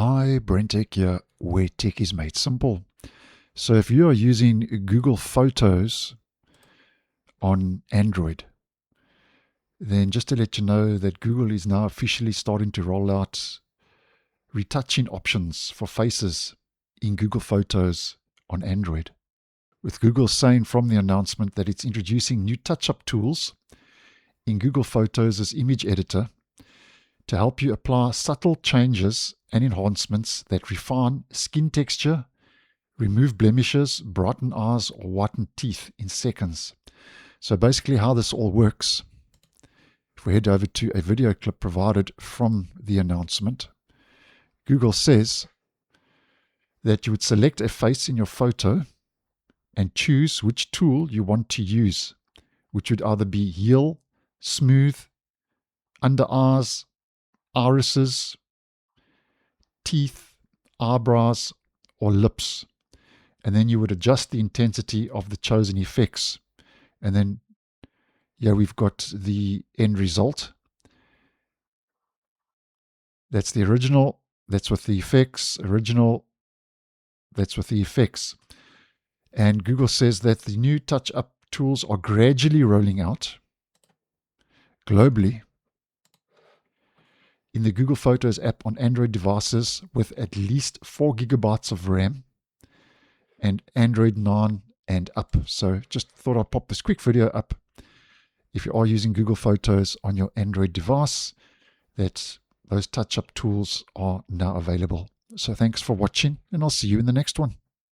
Hi, BrenTech here, where tech is made simple. So if you are using Google Photos on Android, then just to let you know that Google is now officially starting to roll out retouching options for faces in Google Photos on Android. With Google saying from the announcement that it's introducing new touch-up tools in Google Photos' image editor to help you apply subtle changes and enhancements that refine skin texture, remove blemishes, brighten eyes, or whiten teeth in seconds. So basically how this all works, if we head over to a video clip provided from the announcement, Google says that you would select a face in your photo and choose which tool you want to use, which would either be heal, smooth, under eyes, irises, teeth, eyebrows, or lips. And then you would adjust the intensity of the chosen effects. And then here we've got the end result. That's the original, that's with the effects, original, that's with the effects. And Google says that the new touch-up tools are gradually rolling out globally in the Google Photos app on Android devices with at least 4 gigabytes of RAM and Android 9 and up. So just thought I'd pop this quick video up. If you are using Google Photos on your Android device, that those touch-up tools are now available. So thanks for watching, and I'll see you in the next one.